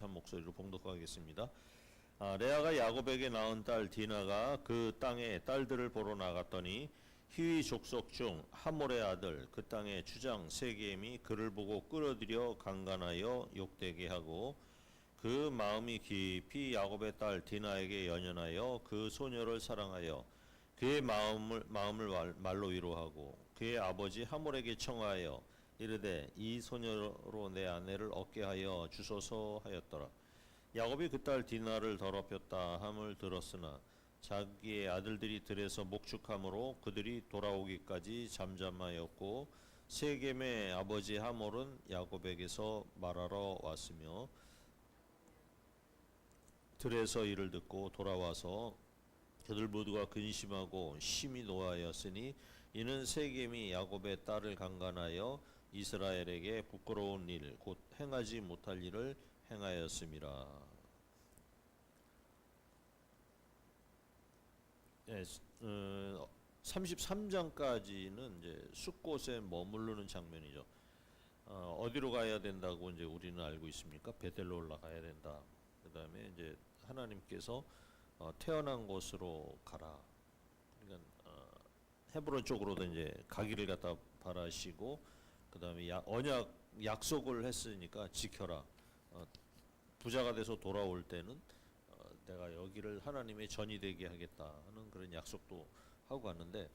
한 목소리로 봉독하겠습니다. 레아가 야곱에게 낳은 딸 디나가 그 땅에 딸들을 보러 나갔더니 히위 족속 중 하몰의 아들 그 땅의 주장 세겜이 그를 보고 끌어들여 강간하여 욕되게 하고 그 마음이 깊이 야곱의 딸 디나에게 연연하여 그 소녀를 사랑하여 그의 마음을 말로 위로하고 그의 아버지 하몰에게 청하여 이르되 이 소녀로 내 아내를 얻게 하여 주소서 하였더라. 야곱이 그 딸 디나를 더럽혔다 함을 들었으나 자기의 아들들이 들에서 목축함으로 그들이 돌아오기까지 잠잠하였고 세겜의 아버지 하몰은 야곱에게서 말하러 왔으며 들에서 이를 듣고 돌아와서 그들 모두가 근심하고 심히 노하였으니 이는 세겜이 야곱의 딸을 강간하여 이스라엘에게 부끄러운 일 곧 행하지 못할 일을 행하였음이라. 33장까지는 이제 숫곳에 머무르는 장면이죠. 어디로 가야 된다고 이제 우리는 알고 있습니까? 베델로 올라가야 된다. 그다음에 이제 하나님께서 태어난 곳으로 가라. 그러니까 헤브론 쪽으로도 이제 가기를 갖다 바라시고 그다음에 약속을 했으니까 지켜라. 부자가 돼서 돌아올 때는 내가 여기를 하나님의 전이 되게 하겠다 하는 그런 약속도 하고 갔는데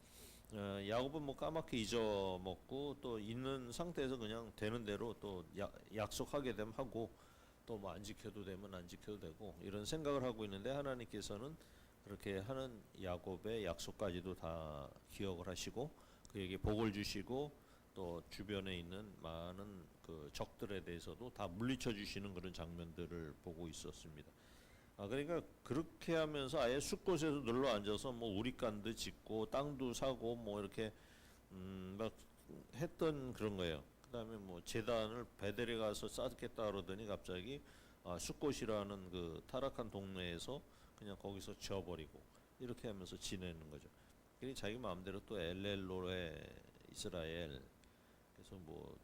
야곱은 뭐 까맣게 잊어먹고 또 있는 상태에서 그냥 되는 대로 또 약속하게 되면 하고 또 뭐 안 지켜도 되면 안 지켜도 되고 이런 생각을 하고 있는데 하나님께서는 그렇게 하는 야곱의 약속까지도 다 기억을 하시고 그에게 복을 주시고 또 주변에 있는 많은 그 적들에 대해서도 다 물리쳐 주시는 그런 장면들을 보고 있었습니다. 그러니까 그렇게 하면서 아예 숲곳에서 눌러 앉아서 뭐 우리간도 짓고 땅도 사고 뭐 이렇게 막 했던 그런 거예요. 그다음에 뭐 제단을 베델에 가서 쌓겠다 그러더니 갑자기 숲곳이라는 그 타락한 동네에서 그냥 거기서 지어버리고 이렇게 하면서 지내는 거죠. 그러니 자기 마음대로 또 엘렐로에 이스라엘 그래서 뭐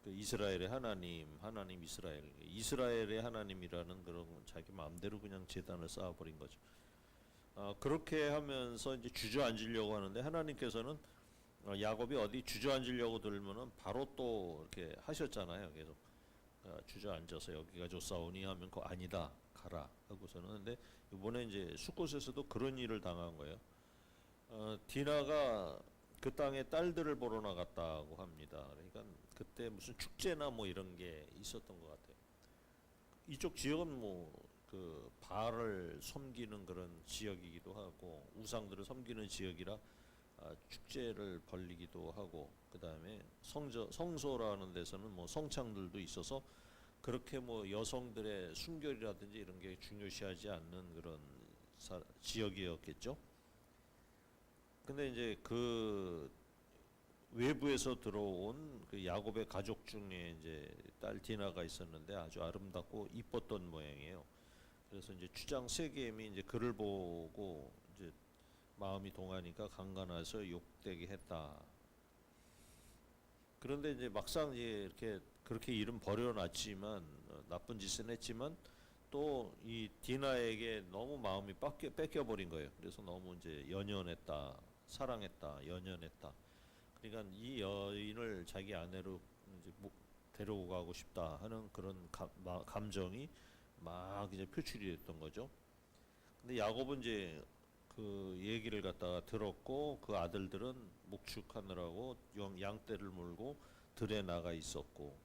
그 이스라엘의 하나님 이스라엘의 하나님이라는 그런 자기 마음대로 그냥 제단을 쌓아버린 거죠. 그렇게 하면서 이제 주저앉으려고 하는데 하나님께서는 야곱이 어디 주저앉으려고 들면은 바로 또 이렇게 하셨잖아요. 계속 주저앉아서 여기가 좋사오니 하면 그거 아니다 가라 하고서는 근데 이번에 이제 숫곳에서도 그런 일을 당한 거예요. 디나가 그 땅에 딸들을 보러 나갔다고 합니다. 그러니까 그때 무슨 축제나 뭐 이런 게 있었던 것 같아요. 이쪽 지역은 뭐 그 바알을 섬기는 그런 지역이기도 하고 우상들을 섬기는 지역이라 축제를 벌리기도 하고 그 다음에 성소라는 데서는 뭐 성창들도 있어서 그렇게 뭐 여성들의 순결이라든지 이런 게 중요시하지 않는 그런 지역이었겠죠. 근데 이제 그 외부에서 들어온 그 야곱의 가족 중에 이제 딸 디나가 있었는데 아주 아름답고 이뻤던 모양이에요. 그래서 이제 주장 세겜이 이제 그를 보고 이제 마음이 동하니까 강간해서 욕되게 했다. 그런데 이제 막상 이제 이렇게 그렇게 이름 버려놨지만 나쁜 짓은 했지만 또 이 디나에게 너무 마음이 뺏겨버린 거예요. 그래서 너무 이제 연연했다, 사랑했다, 연연했다. 그러니까 이 여인을 자기 아내로 이제 데려오고 가고 싶다 하는 그런 감정이 막 이제 표출이 됐던 거죠. 근데 야곱은 이제 그 얘기를 갖다가 들었고 그 아들들은 목축하느라고 양떼를 몰고 들에 나가 있었고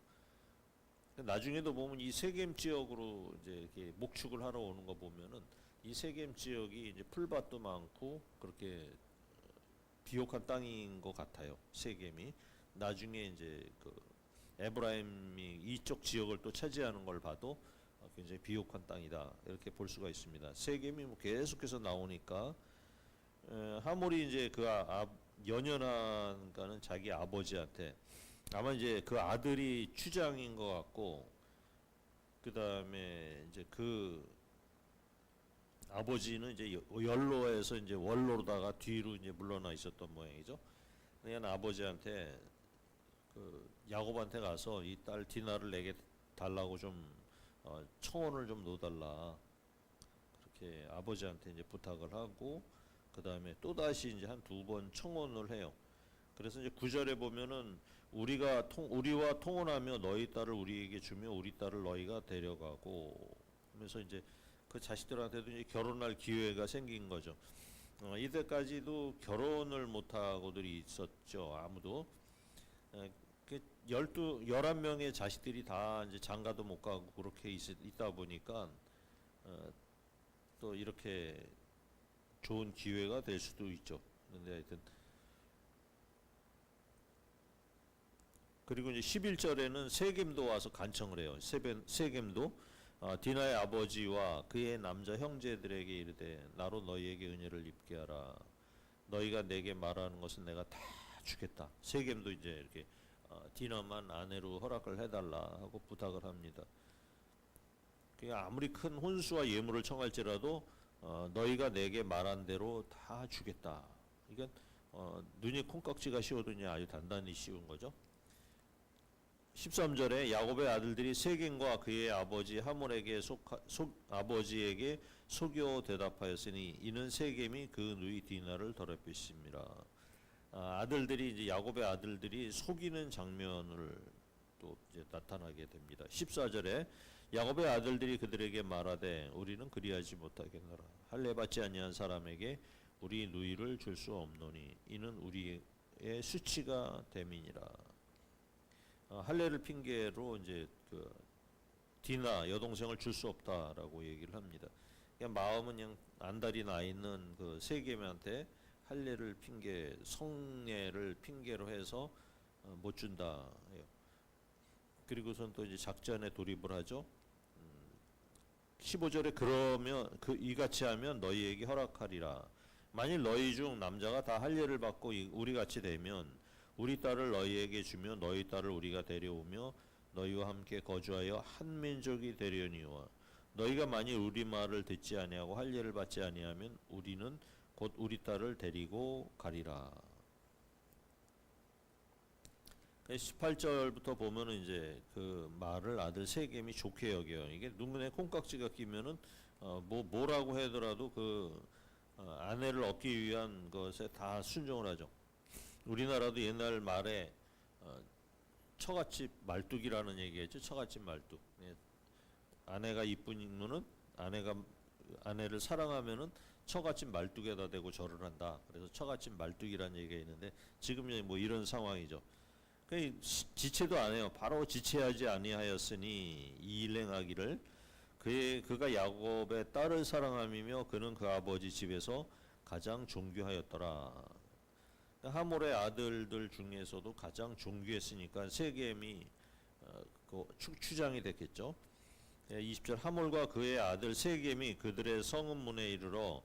나중에도 보면 이 세겜 지역으로 이제 이렇게 목축을 하러 오는 거 보면은 이 세겜 지역이 이제 풀밭도 많고 그렇게 비옥한 땅인 것 같아요. 세겜이 나중에 이제 그 에브라임이 이쪽 지역을 또 차지하는 걸 봐도 굉장히 비옥한 땅이다 이렇게 볼 수가 있습니다. 세겜이 뭐 계속해서 나오니까 하몰이 이제 그 연연한 가는 자기 아버지한테 아마 이제 그 아들이 추장인 것 같고 그 다음에 이제 그 아버지는 이제 연로에서 이제 원로로다가 뒤로 이제 물러나 있었던 모양이죠. 그러니까 아버지한테 그 야곱한테 가서 이 딸 디나를 내게 달라고 좀 청혼을 좀 넣어달라 그렇게 아버지한테 이제 부탁을 하고 그 다음에 또 다시 이제 한 2번 청혼을 해요. 그래서 이제 9절에 보면은 우리와 통혼하며 너희 딸을 우리에게 주며 우리 딸을 너희가 데려가고 하면서 이제 그 자식들한테도 이제 결혼할 기회가 생긴 거죠. 이때까지도 결혼을 못 하고들이 있었죠. 아무도. 그 11명의 자식들이 다 이제 장가도 못 가고 그렇게 있다 보니까 또 이렇게 좋은 기회가 될 수도 있죠. 근데 하여튼 그리고 이제 11절에는 세겜도 와서 간청을 해요. 세겜도 디나의 아버지와 그의 남자 형제들에게 이르되 나로 너희에게 은혜를 입게 하라. 너희가 내게 말하는 것은 내가 다 주겠다. 세겜도 이제 이렇게 디나만 아내로 허락을 해달라 하고 부탁을 합니다. 아무리 큰 혼수와 예물을 청할지라도 너희가 내게 말한 대로 다 주겠다. 이건 눈이 콩깍지가 씌워도냐 아주 단단히 씌운 거죠. 13절에 야곱의 아들들이 세겜과 그의 아버지 하몰에게 아버지에게 속여 대답하였으니 이는 세겜이 그 누이 디나를 더럽혔습니다. 아들들이 이제 야곱의 아들들이 속이는 장면을 또 이제 나타나게 됩니다. 14절에 야곱의 아들들이 그들에게 말하되 우리는 그리하지 못하겠노라. 할례 받지 아니한 사람에게 우리 누이를 줄 수 없노니 이는 우리의 수치가 됨이니라. 할례를 핑계로 이제 그 디나 여동생을 줄 수 없다라고 얘기를 합니다. 그냥 마음은 그냥 안달이 나 있는 그 세겜한테 할례를 성례를 핑계로 해서 못 준다. 그리고선 또 이제 작전에 돌입을 하죠. 15절에 그러면 이같이 하면 너희에게 허락하리라. 만일 너희 중 남자가 다 할례를 받고 우리 같이 되면 우리 딸을 너희에게 주며 너희 딸을 우리가 데려오며 너희와 함께 거주하여 한 민족이 되려니와 너희가 만일 우리 말을 듣지 아니하고 할례를 받지 아니하면 우리는 곧 우리 딸을 데리고 가리라. 18절부터 보면은 이제 그 말을 아들 세겜이 좋게 여겨요. 이게 눈에 콩깍지가 끼면은 뭐라고 하더라도 그 아내를 얻기 위한 것에 다 순종을 하죠. 우리나라도 옛날 말에 처갓집 말뚝이라는 얘기했죠. 처갓집 말뚝. 아내가 이쁘면은 아내를 사랑하면은 처갓집 말뚝에다 대고 절을 한다. 그래서 처갓집 말뚝이라는 얘기가 있는데 지금 뭐 이런 상황이죠. 지체도 안 해요. 바로 지체하지 아니하였으니 이 일 행하기를 그가 야곱의 딸을 사랑함이며 그는 그 아버지 집에서 가장 존귀하였더라. 하몰의 아들들 중에서도 가장 존귀했으니까 세겜이 추장이 됐겠죠. 20절 하몰과 그의 아들 세겜이 그들의 성읍문에 이르러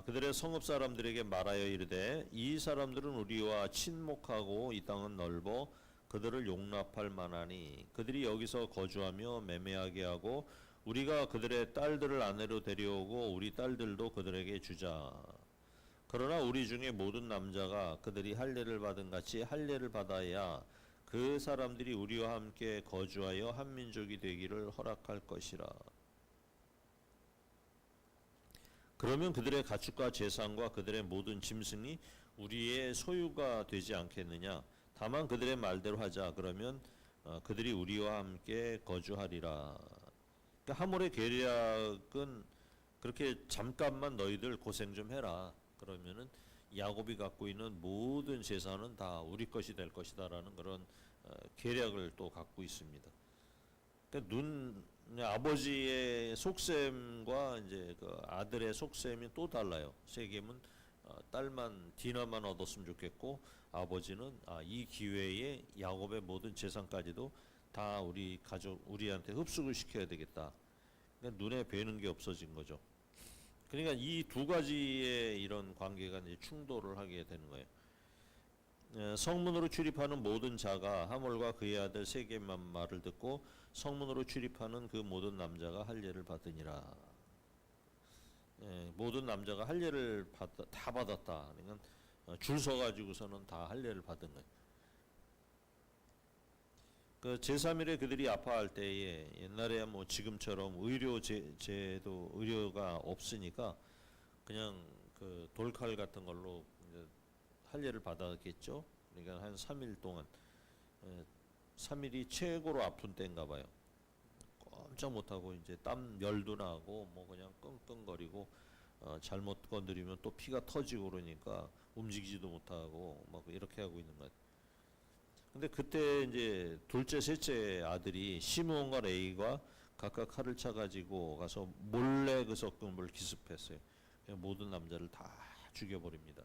그들의 성읍 사람들에게 말하여 이르되 이 사람들은 우리와 친목하고 이 땅은 넓어 그들을 용납할 만하니 그들이 여기서 거주하며 매매하게 하고 우리가 그들의 딸들을 아내로 데려오고 우리 딸들도 그들에게 주자. 그러나 우리 중에 모든 남자가 그들이 할례를 받은 같이 할례를 받아야 그 사람들이 우리와 함께 거주하여 한 민족이 되기를 허락할 것이라. 그러면 그들의 가축과 재산과 그들의 모든 짐승이 우리의 소유가 되지 않겠느냐. 다만 그들의 말대로 하자. 그러면 그들이 우리와 함께 거주하리라. 그러니까 하몰의 계략은 그렇게 잠깐만 너희들 고생 좀 해라. 그러면은 야곱이 갖고 있는 모든 재산은 다 우리 것이 될 것이다라는 그런 계략을 또 갖고 있습니다. 그러니까 아버지의 속셈과 이제 그 아들의 속셈이 또 달라요. 세겜은 딸만 디나만 얻었으면 좋겠고 아버지는 이 기회에 야곱의 모든 재산까지도 다 우리한테 흡수를 시켜야 되겠다. 그러니까 눈에 뵈는 게 없어진 거죠. 그러니까 이 두 가지의 이런 관계가 이제 충돌을 하게 되는 거예요. 성문으로 출입하는 모든 자가 하몰과 그의 아들 세겜만 말을 듣고 성문으로 출입하는 그 모든 남자가 할례를 받으니라. 모든 남자가 할례를 다 받았다. 그러니까 줄 서 가지고서는 다 할례를 받은 거예요. 그 제3일에 그들이 아파할 때에 옛날에 뭐 지금처럼 제도 의료가 없으니까 그냥 그 돌칼 같은 걸로 이제 할례를 받았겠죠. 그러니까 한 3일 동안 3일이 최고로 아픈 때인가 봐요. 꼼짝 못하고 이제 땀 열도 나고 뭐 그냥 끙끙거리고 잘못 건드리면 또 피가 터지고 그러니까 움직이지도 못하고 막 이렇게 하고 있는 것 같아요. 근데 그때 이제 둘째, 셋째 아들이 시므온과 레이가 각각 칼을 차가지고 가서 몰래 그 석금을 기습했어요. 모든 남자를 다 죽여버립니다.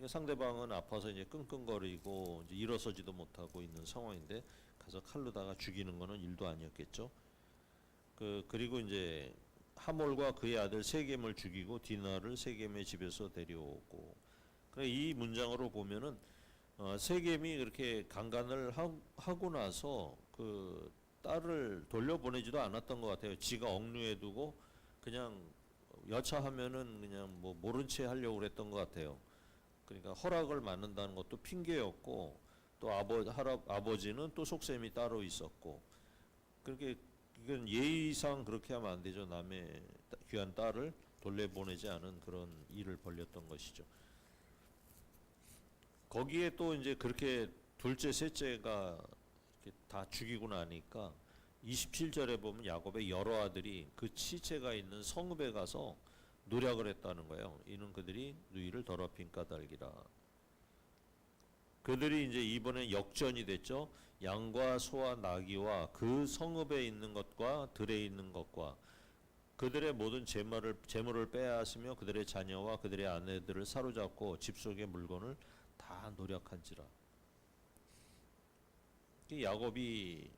상대방은 아파서 이제 끙끙거리고 이제 일어서지도 못하고 있는 상황인데 가서 칼로다가 죽이는 거는 일도 아니었겠죠. 그리고 이제 하몰과 그의 아들 세겜을 죽이고 디나를 세겜의 집에서 데려오고. 그래 이 문장으로 보면은 세겜이 그렇게 강간을 하고 나서 그 딸을 돌려보내지도 않았던 것 같아요. 지가 억류해 두고 그냥 여차하면은 그냥 뭐 모른 채 하려고 그랬던 것 같아요. 그러니까 허락을 받는다는 것도 핑계였고 또 아버지는 또 속셈이 따로 있었고 그렇게 이건 예의상 그렇게 하면 안 되죠. 남의 귀한 딸을 돌려보내지 않은 그런 일을 벌였던 것이죠. 거기에 또 이제 그렇게 둘째, 셋째가 이렇게 다 죽이고 나니까 27절에 보면 야곱의 여러 아들이 그 시체가 있는 성읍에 가서 노력을 했다는 거예요. 이는 그들이 누이를 더럽힌 까닭이라. 그들이 이제 이번에 역전이 됐죠. 양과 소와 나귀와 그 성읍에 있는 것과 들에 있는 것과 그들의 모든 재물을 빼앗으며 그들의 자녀와 그들의 아내들을 사로잡고 집 속의 물건을 다 노력한지라. 이 야곱이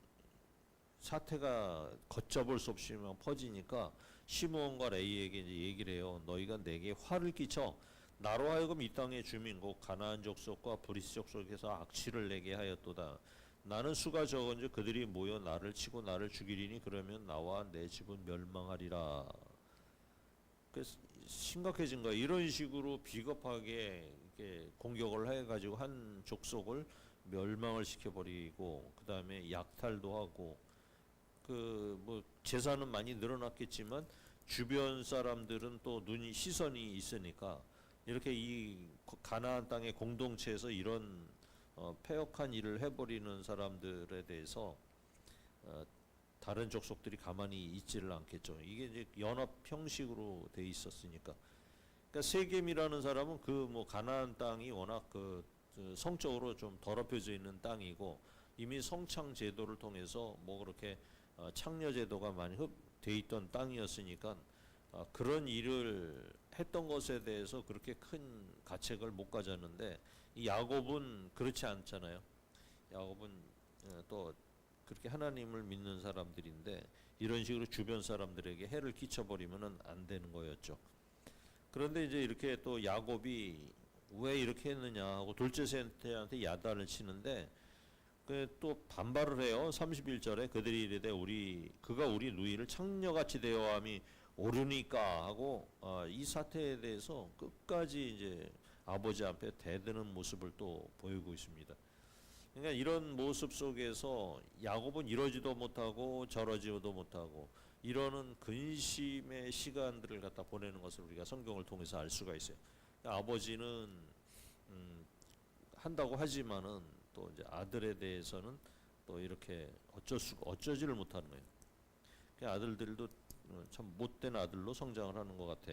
사태가 걷잡을 수 없이 퍼지니까 시므온과 레이에게 이제 얘기를 해요. 너희가 내게 화를 끼쳐 나로 하여금 이 땅의 주민 곧 가나안 족속과 브리스 족속에서 악취를 내게 하였도다. 나는 수가 적은즉 그들이 모여 나를 치고 나를 죽이리니 그러면 나와 내 집은 멸망하리라. 그래서 심각해진 거야. 이런 식으로 비겁하게 이렇게 공격을 해가지고 한 족속을 멸망을 시켜버리고 그 다음에 약탈도 하고 그 뭐 재산은 많이 늘어났겠지만 주변 사람들은 또 시선이 있으니까 이렇게 이 가나안 땅의 공동체에서 이런 패역한 일을 해버리는 사람들에 대해서 다른 족속들이 가만히 있지를 않겠죠. 이게 이제 연합 형식으로 돼 있었으니까. 그러니까 세겜이라는 사람은 그 뭐 가나안 땅이 워낙 성적으로 좀 더럽혀져 있는 땅이고 이미 성창 제도를 통해서 뭐 그렇게 창녀 제도가 많이 돼 있던 땅이었으니까 그런 일을 했던 것에 대해서 그렇게 큰 가책을 못 가졌는데 이 야곱은 그렇지 않잖아요. 야곱은 또 그렇게 하나님을 믿는 사람들인데 이런 식으로 주변 사람들에게 해를 끼쳐버리면은 안 되는 거였죠. 그런데 이제 이렇게 또 야곱이 왜 이렇게 했느냐 하고 둘째 셋째한테 야단을 치는데 또 반발을 해요. 31절에 그들이 이르되 그가 우리 누이를 창녀같이 대어함이 옳으니까 하고 이 사태에 대해서 끝까지 이제 아버지 앞에 대드는 모습을 또 보이고 있습니다. 그러니까 이런 모습 속에서 야곱은 이러지도 못하고 저러지도 못하고 이러는 근심의 시간들을 갖다 보내는 것을 우리가 성경을 통해서 알 수가 있어요. 그러니까 아버지는 한다고 하지만은 또 이제 아들에 대해서는 또 이렇게 어쩌지를 못하는 거예요. 그러니까 아들들도 참 못된 아들로 성장을 하는 것 같아.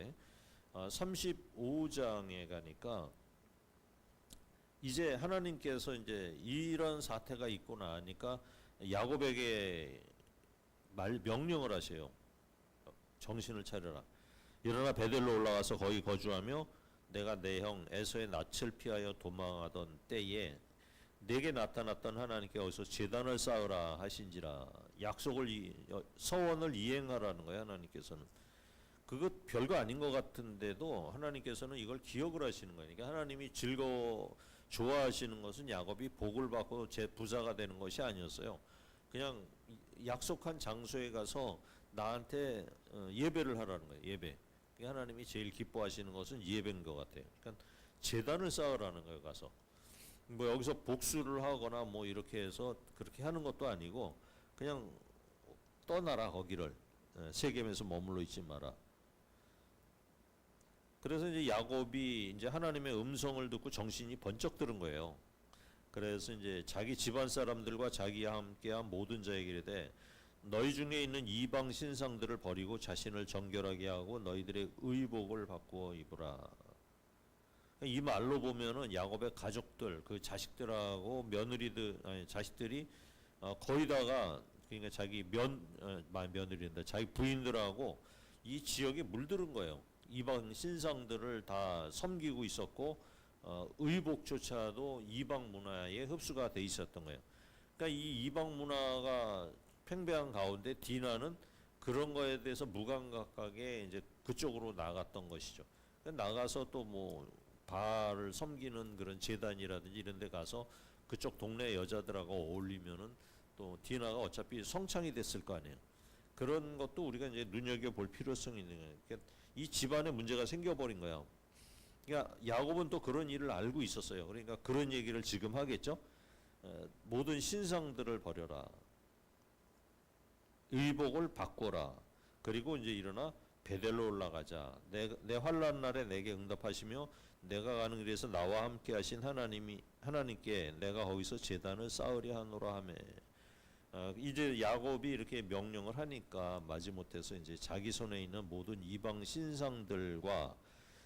35장에 가니까 이제 하나님께서 이제 이런 사태가 있고 나니까 야곱에게 명령을 하세요. 정신을 차려라. 일어나 베델로 올라가서 거기 거주하며 내가 내 형 에서의 낯을 피하여 도망하던 때에 내게 나타났던 하나님께 어디서 제단을 쌓으라 하신지라. 서원을 이행하라는 거예요. 하나님께서는 그것 별거 아닌 것 같은데도 하나님께서는 이걸 기억을 하시는 거예요. 그러니까 하나님이 좋아하시는 것은 야곱이 복을 받고 제 부자가 되는 것이 아니었어요. 그냥 약속한 장소에 가서 나한테 예배를 하라는 거예요. 예배. 하나님이 제일 기뻐하시는 것은 예배인 것 같아요. 그러니까 제단을 쌓으라는 거예요. 가서. 뭐 여기서 복수를 하거나 뭐 이렇게 해서 그렇게 하는 것도 아니고 그냥 떠나라 거기를. 세겜에서 머물러 있지 마라. 그래서 이제 야곱이 이제 하나님의 음성을 듣고 정신이 번쩍 들은 거예요. 그래서 이제 자기 집안 사람들과 자기와 함께한 모든 자에게 이르되 너희 중에 있는 이방 신상들을 버리고 자신을 정결하게 하고 너희들의 의복을 바꾸어 입으라. 이 말로 보면은 야곱의 가족들, 그 자식들하고 며느리들, 아니 자식들이 거의 다가 그러니까 자기 며느리인데 자기 부인들하고 이 지역에 물들은 거예요. 이방 신상들을 다 섬기고 있었고 의복조차도 이방 문화에 흡수가 돼 있었던 거예요. 그러니까 이 이방 문화가 팽배한 가운데 디나는 그런 거에 대해서 무감각하게 이제 그쪽으로 나갔던 것이죠. 나가서 또 뭐 바알을 섬기는 그런 제단이라든지 이런 데 가서 그쪽 동네 여자들하고 어울리면은 또 디나가 어차피 성창이 됐을 거 아니에요. 그런 것도 우리가 이제 눈여겨볼 필요성이 있는 거예요. 그러니까 이 집안에 문제가 생겨버린 거야. 그러니까 야곱은 또 그런 일을 알고 있었어요. 그러니까 그런 얘기를 지금 하겠죠. 모든 신상들을 버려라. 의복을 바꿔라. 그리고 이제 일어나 베델로 올라가자. 내 환난 날에 내게 응답하시며 내가 가는 길에서 나와 함께 하신 하나님께 내가 거기서 제단을 쌓으려 하노라 하며. 이제 야곱이 이렇게 명령을 하니까 마지못해서 이제 자기 손에 있는 모든 이방 신상들과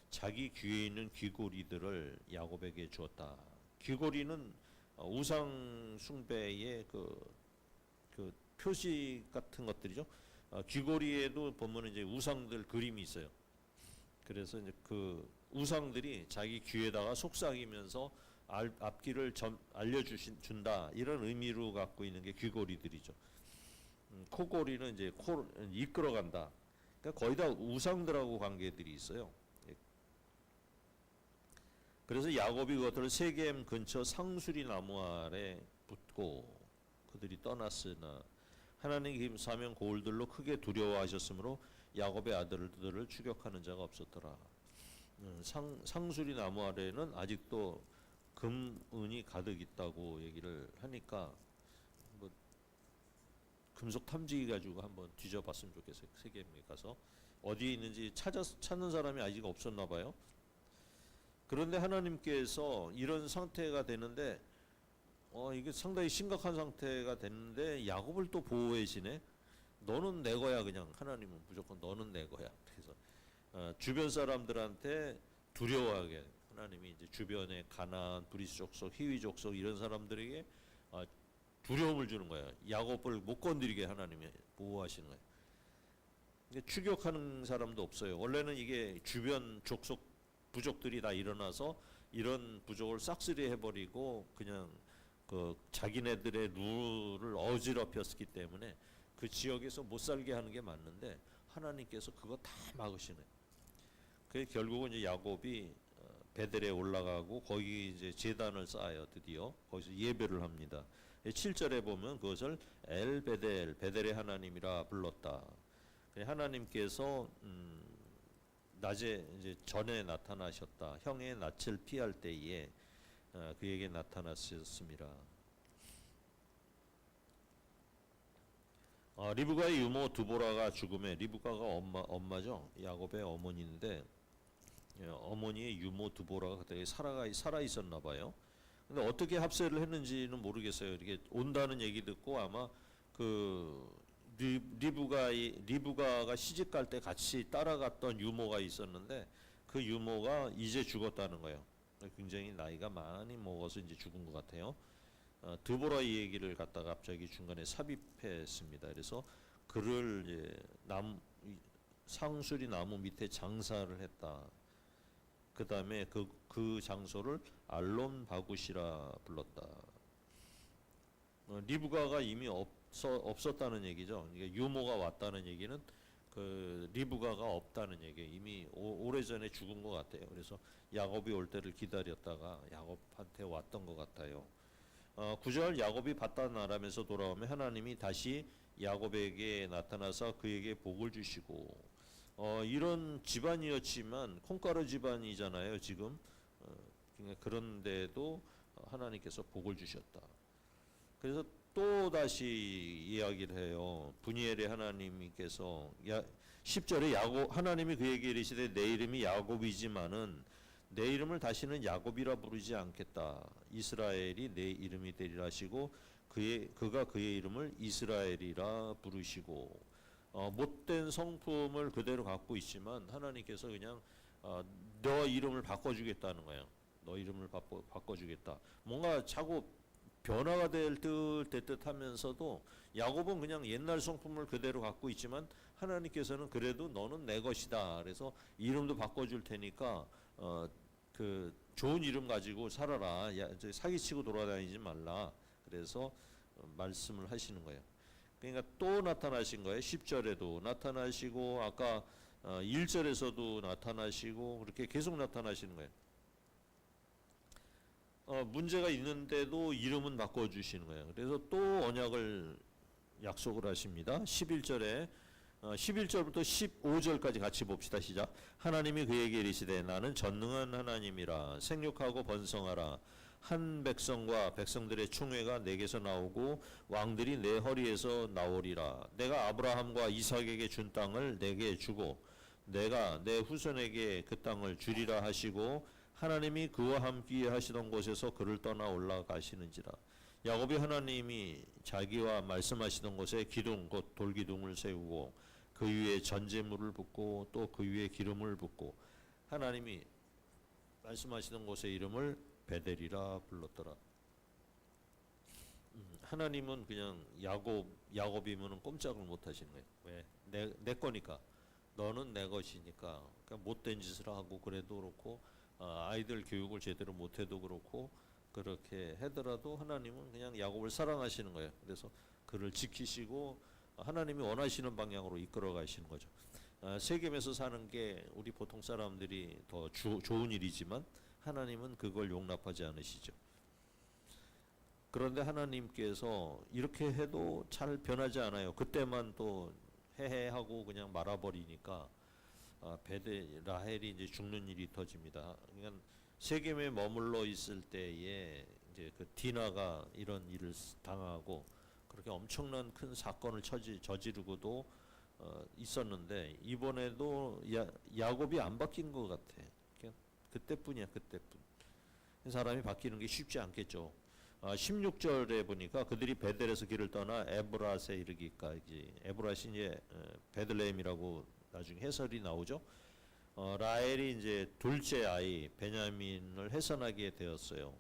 자기 귀에 있는 귀고리들을 야곱에게 주었다. 귀고리는 우상 숭배의 그 표시 같은 것들이죠. 귀고리에도 보면 이제 우상들 그림이 있어요. 그래서 이제 그 우상들이 자기 귀에다가 속삭이면서 앞길을 알려준다 이런 의미로 갖고 있는 게 귀고리들이죠. 코고리는 이제 코를 이끌어간다. 그러니까 거의 다 우상들하고 관계들이 있어요. 그래서 야곱이 그것들을 세겜 근처 상수리 나무 아래 붙고 그들이 떠났으나 하나님 사명 고울들로 크게 두려워하셨으므로 야곱의 아들들을 추격하는 자가 없었더라. 상수리 나무 아래는 아직도 금은이 가득 있다고 얘기를 하니까 뭐 금속 탐지기 가지고 한번 뒤져봤으면 좋겠어요. 세계에 가서 어디에 있는지 찾는 사람이 아직 없었나 봐요. 그런데 하나님께서 이런 상태가 되는데 이게 상당히 심각한 상태가 됐는데 야곱을 또 보호해 주네. 너는 내 거야. 그냥 하나님은 무조건 너는 내 거야. 그래서 주변 사람들한테 두려워하게 하나님이 이제 주변에 가나안, 브리스 족속, 히위 족속 이런 사람들에게 두려움을 주는 거예요. 야곱을 못 건드리게 하나님이 보호하시는 거예요. 그러니까 추격하는 사람도 없어요. 원래는 이게 주변 족속 부족들이 다 일어나서 이런 부족을 싹쓸이 해버리고 그냥 그 자기네들의 룰을 어지럽혔기 때문에 그 지역에서 못 살게 하는 게 맞는데 하나님께서 그거 다 막으시네. 그 결국은 이제 야곱이 베델에 올라가고 거기 이제 제단을 쌓아요. 드디어 거기서 예배를 합니다. 7절에 보면 그것을 베델의 하나님이라 불렀다. 하나님께서 낮에 이제 전에 나타나셨다. 형의 낯을 피할 때에 그에게 나타나셨습니다. 리브가의 유모 두보라가 죽음에 리브가가 엄마죠. 야곱의 어머니인데 어머니의 유모 두보라가 그때 살아 있었나 봐요. 근데 어떻게 합세를 했는지는 모르겠어요. 이렇게 온다는 얘기 듣고 아마 그 리브가가 시집 갈 때 같이 따라갔던 유모가 있었는데 그 유모가 이제 죽었다는 거예요. 굉장히 나이가 많이 먹어서 이제 죽은 것 같아요. 드보라 이 얘기를 갖다가 갑자기 중간에 삽입했습니다. 그래서 그를 상수리 나무 밑에 장사를 했다. 그 다음에 그 장소를 알론 바굿이라 불렀다. 리브가가 이미 없었다는 얘기죠. 그러니까 유모가 왔다는 얘기는 그 리브가가 없다는 얘기예요. 이미 오래전에 죽은 것 같아요. 그래서 야곱이 올 때를 기다렸다가 야곱한테 왔던 것 같아요. 9절 야곱이 바단 아람에서 돌아오면 하나님이 다시 야곱에게 나타나서 그에게 복을 주시고 이런 집안이었지만 콩가루 집안이잖아요. 지금 그런데도 하나님께서 복을 주셨다. 그래서 또 다시 이야기를 해요. 분이엘의 하나님께서 10절에 하나님이 그에게 이르시되 내 이름이 야곱이지만은 내 이름을 다시는 야곱이라 부르지 않겠다. 이스라엘이 내 이름이 되리라 하시고 그가 그의 이름을 이스라엘이라 부르시고, 못된 성품을 그대로 갖고 있지만 하나님께서 그냥 너 이름을 바꿔주겠다는 거예요. 너 이름을 바꿔주겠다. 뭔가 자꾸 변화가 될 듯 하면서도 야곱은 그냥 옛날 성품을 그대로 갖고 있지만 하나님께서는 그래도 너는 내 것이다. 그래서 이름도 바꿔줄 테니까 그 좋은 이름 가지고 살아라. 사기치고 돌아다니지 말라. 그래서 말씀을 하시는 거예요. 그러니까 또 나타나신 거예요. 10절에도 나타나시고 아까 1절에서도 나타나시고 그렇게 계속 나타나시는 거예요. 문제가 있는데도 이름은 바꿔주시는 거예요. 그래서 또 언약을 약속을 하십니다. 11절에 11절부터 15절까지 같이 봅시다. 시작. 하나님이 그에게 이르시되 나는 전능한 하나님이라. 생육하고 번성하라. 한 백성과 백성들의 충회가 내게서 나오고 왕들이 내 허리에서 나오리라. 내가 아브라함과 이삭에게 준 땅을 내게 주고 내가 내 후손에게 그 땅을 주리라 하시고 하나님이 그와 함께 하시던 곳에서 그를 떠나 올라가시는지라. 야곱이 하나님이 자기와 말씀하시던 곳에 기둥 곧 돌기둥을 세우고 그 위에 전제물을 붓고 또 그 위에 기름을 붓고 하나님이 말씀하시던 곳의 이름을 베델이라 불렀더라. 하나님은 그냥 야곱이면은 꼼짝을 못 하시는 거예요. 왜? 내 거니까. 너는 내 것이니까. 그러니까 못된 짓을 하고 그래도 그렇고 아이들 교육을 제대로 못해도 그렇고 그렇게 하더라도 하나님은 그냥 야곱을 사랑하시는 거예요. 그래서 그를 지키시고 하나님이 원하시는 방향으로 이끌어 가시는 거죠. 세겜에서 사는 게 우리 보통 사람들이 더 좋은 일이지만 하나님은 그걸 용납하지 않으시죠. 그런데 하나님께서 이렇게 해도 잘 변하지 않아요. 그때만 또 해하고 그냥 말아버리니까 라헬이 이제 죽는 일이 터집니다. 그러니까 세겜에 머물러 있을 때에 이제 그 디나가 이런 일을 당하고 그렇게 엄청난 큰 사건을 저지르고도 있었는데 이번에도 야곱이 안 바뀐 것 같아. 그때뿐이야, 그때뿐. 사람이 바뀌는 게 쉽지 않겠죠. 16절에 보니까 그들이 베델에서 길을 떠나 에브랏에 이르기까지. 에브랏이 이제 베들레헴이라고 나중에 해설이 나오죠. 라헬이 이제 둘째 아이 베냐민을 해산하게 되었어요.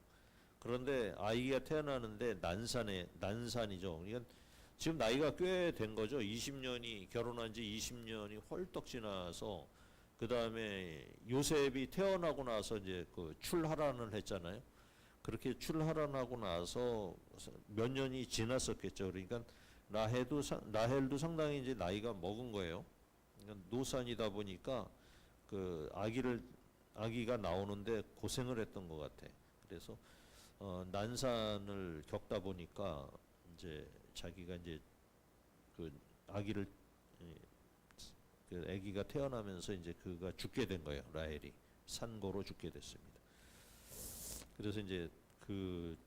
그런데 아이가 태어나는데 난산이죠. 그러니까 지금 나이가 꽤 된 거죠. 20년이 결혼한 지 20년이 헐떡 지나서 그 다음에 요셉이 태어나고 나서 이제 그 출하란을 했잖아요. 그렇게 출하란하고 나서 몇 년이 지났었겠죠. 그러니까 라헬도 상당히 이제 나이가 먹은 거예요. 그러니까 노산이다 보니까 그 아기가 나오는데 고생을 했던 것 같아. 그래서 난산을 겪다 보니까 이제 자기가 이제 그 아기를 그 아기가 태어나면서 이제 그가 죽게 된 거예요. 라헬이 산고로 죽게 됐습니다. 그래서 이제 그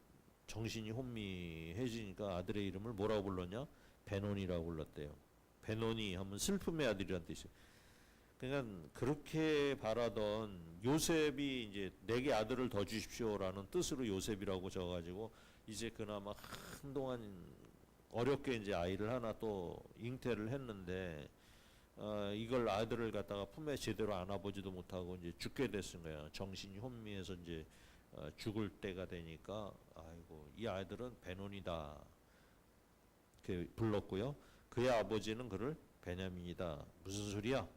정신이 혼미해지니까 아들의 이름을 뭐라고 불렀냐? 베논이라고 불렀대요. 베논이 하면 슬픔의 아들이란 뜻이에요. 그러니까 그렇게 바라던 요셉이 이제 내게 아들을 더 주십시오라는 뜻으로 요셉이라고 적어가지고 이제 그나마 한동안 어렵게 이제 아이를 하나 또 잉태를 했는데 이걸 아들을 갖다가 품에 제대로 안아보지도 못하고 이제 죽게 됐은 거예요. 정신이 혼미해서 이제 죽을 때가 되니까 아이고 이 아이들은 베논이다 그 불렀고요. 그의 아버지는 그를 베냐민이다. 무슨 소리야?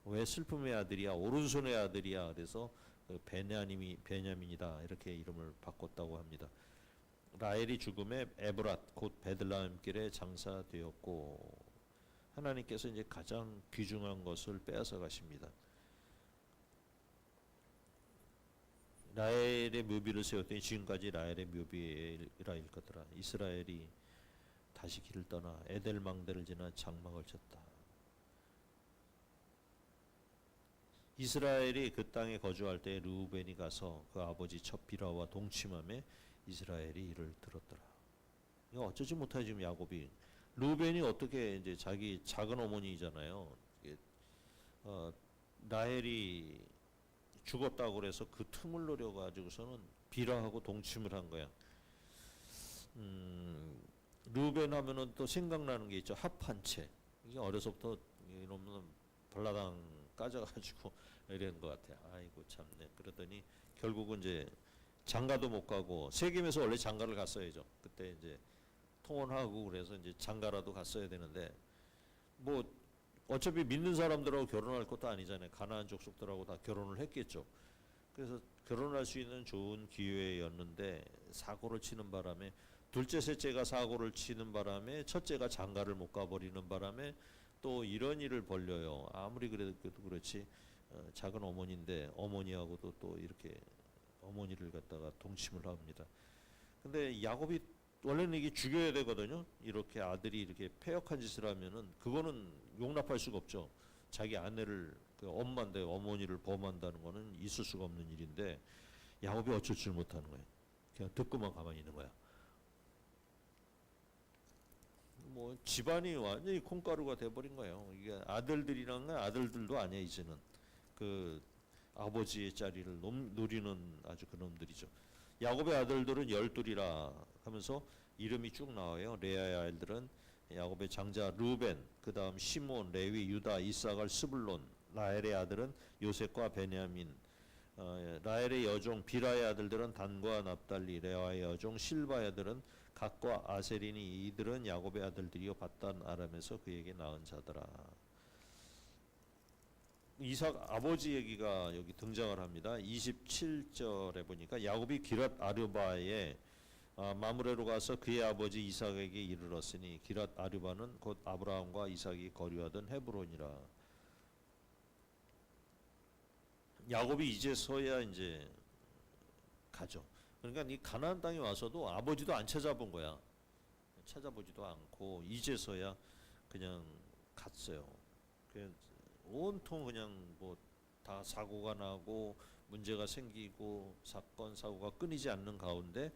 왜 슬픔의 아들이야? 오른손의 아들이야. 그래서 그 베냐민이다 이렇게 이름을 바꿨다고 합니다. 라헬이 죽음에 에브랏 곧 베들레헴길에 장사되었고 하나님께서 이제 가장 귀중한 것을 빼앗아 가십니다. 라헬의 묘비를 세웠더니 지금까지 라헬의 묘비라 일컫더라. 이스라엘이 다시 길을 떠나 에델망대를 지나 장막을 쳤다. 이스라엘이 그 땅에 거주할 때 르우벤이 가서 그 아버지 첩비라와 동침함에 이스라엘이 이를 들었더라. 이거 어쩌지 못하게 지금 야곱이 루벤이 어떻게 이제 자기 작은 어머니잖아요. 이게 라헬이 죽었다고 그래서 그 틈을 노려 가지고서는 비라하고 동침을 한 거야. 루벤 하면은 또 생각나는 게 있죠. 합한채. 이게 어려서부터 이놈은 발라당 까져가지고 이런 것 같아. 아이고 참네. 그러더니 결국은 이제 장가도 못 가고 세겜에서 원래 장가를 갔어야죠. 그때 이제 통혼하고 그래서 이제 장가라도 갔어야 되는데 뭐 어차피 믿는 사람들하고 결혼할 것도 아니잖아요. 가나안 족속들하고 다 결혼을 했겠죠. 그래서 결혼할 수 있는 좋은 기회였는데 사고를 치는 바람에 둘째, 셋째가 사고를 치는 바람에 첫째가 장가를 못 가버리는 바람에 또 이런 일을 벌려요. 아무리 그래도 그렇지 작은 어머니인데 어머니하고도 또 이렇게 어머니를 갖다가 동침을 합니다. 근데 야곱이 원래는 이게 죽여야 되거든요. 이렇게 아들이 이렇게 패역한 짓을 하면은 그거는 용납할 수가 없죠. 자기 아내를 그 엄마인데 어머니를 범한다는 거는 있을 수가 없는 일인데 야곱이 어쩔 줄 못하는 거예요. 그냥 듣고만 가만히 있는 거야. 뭐 집안이 완전히 콩가루가 돼버린 거예요. 이게 아들들이란 건 아들들도 아니야 이제는 그 아버지의 자리를 노리는 아주 그놈들이죠. 야곱의 아들들은 12이라 하면서 이름이 쭉 나와요. 레아의 아들들은 야곱의 장자 루벤, 그 다음 시몬, 레위, 유다, 이사갈, 스불론. 라헬의 아들은 요셉과 베냐민. 라헬의 여종 비라의 아들들은 단과 납달리. 레아의 여종 실바의 아들은 갓과 아셀이니 이들은 야곱의 아들들이요 밧단 아람에서 그에게 낳은 자더라. 이삭 아버지 얘기가 여기 등장을 합니다. 27절에 보니까 야곱이 기랏 아르바에 마므레로 가서 그의 아버지 이삭에게 이르렀으니 기랏 아르바는 곧 아브라함과 이삭이 거류하던 헤브론이라. 야곱이 이제서야 이제 가죠. 그러니까 이 가나안 땅에 와서도 아버지도 안 찾아본 거야. 찾아보지도 않고 이제서야 그냥 갔어요. 온통 그냥 뭐 다 사고가 나고 문제가 생기고 사건 사고가 끊이지 않는 가운데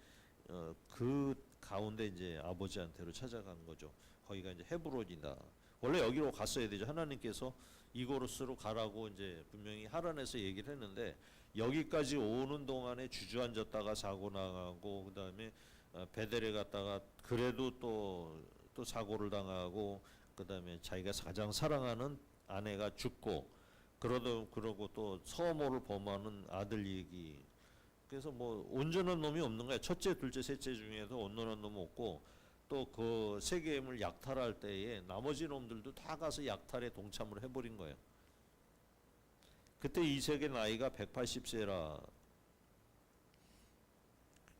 그 가운데 이제 아버지한테로 찾아간 거죠. 거기가 이제 헤브론이다. 원래 여기로 갔어야 되죠. 하나님께서 이곳으로 가라고 이제 분명히 하란에서 얘기를 했는데 여기까지 오는 동안에 주저앉았다가 사고 나가고 그다음에 베델에 갔다가 그래도 또 사고를 당하고 그다음에 자기가 가장 사랑하는 아내가 죽고 그러고 또 서모를 범하는 아들 얘기. 그래서 뭐 온전한 놈이 없는 거야. 첫째, 둘째, 셋째 중에서 온전한 놈 없고 또 그 세겜을 약탈할 때에 나머지 놈들도 다 가서 약탈에 동참을 해버린 거예요. 그때 이색의 나이가 180세라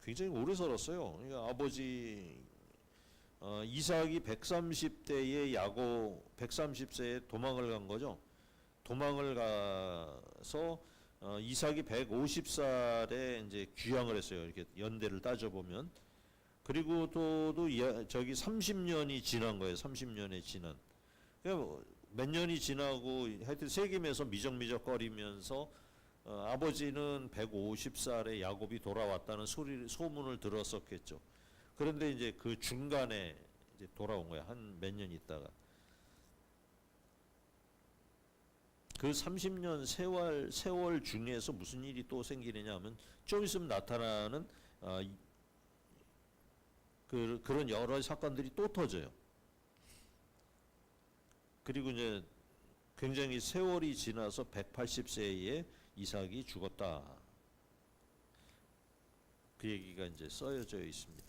굉장히 오래 살았어요. 그러니까 아버지 이삭이 130대에 야곱 130세에 도망을 간 거죠. 도망을 가서 이삭이 150살에 이제 귀향을 했어요. 이렇게 연대를 따져 보면. 그리고 또 저기 30년이 지난 거예요. 30년이 지난. 그러니까 몇 년이 지나고 하여튼 세겜에서 미적미적거리면서 아버지는 150살에 야곱이 돌아왔다는 소문을 들었었겠죠. 그런데 이제 그 중간에 이제 돌아온 거야. 한 몇 년 있다가. 그 30년 세월 중에서 무슨 일이 또 생기느냐 하면 좀 있으면 나타나는 그런 여러 사건들이 또 터져요. 그리고 이제 굉장히 세월이 지나서 180세에 이삭이 죽었다. 그 얘기가 이제 써져 있습니다.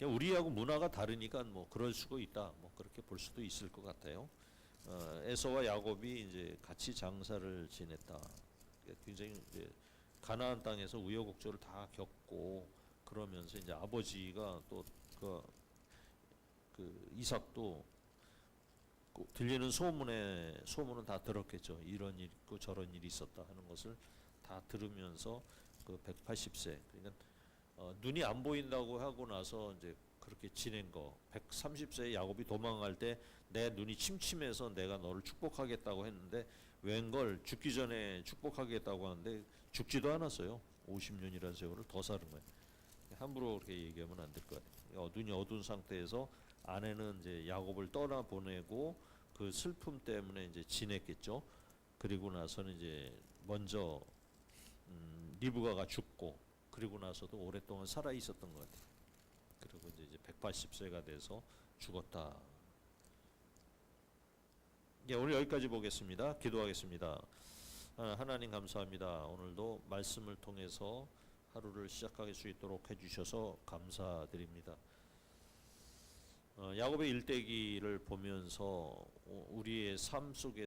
우리하고 문화가 다르니까 뭐 그럴 수도 있다. 뭐 그렇게 볼 수도 있을 것 같아요. 에서와 야곱이 이제 같이 장사를 지냈다. 굉장히 이제 가나안 땅에서 우여곡절을 다 겪고 그러면서 이제 아버지가 또 그 이삭도 들리는 소문은 다 들었겠죠. 이런 일 있고 저런 일이 있었다 하는 것을 다 들으면서 그 180세 그러니까 눈이 안 보인다고 하고 나서 이제 그렇게 지낸 거 130세에 야곱이 도망갈 때 내 눈이 침침해서 내가 너를 축복하겠다고 했는데 웬걸 죽기 전에 축복하겠다고 하는데 죽지도 않았어요. 50년이라는 세월을 더 사는 거예요. 함부로 그렇게 얘기하면 안 될 것 같아요. 눈이 어두운 상태에서 아내는 이제 야곱을 떠나 보내고 그 슬픔 때문에 이제 지냈겠죠. 그리고 나서는 이제 먼저 리브가가 죽고 그리고 나서도 오랫동안 살아 있었던 것 같아요. 그리고 이제 180세가 돼서 죽었다. 예, 오늘 여기까지 보겠습니다. 기도하겠습니다. 하나님 감사합니다. 오늘도 말씀을 통해서 하루를 시작할 수 있도록 해주셔서 감사드립니다. 야곱의 일대기를 보면서 우리의 삶 속에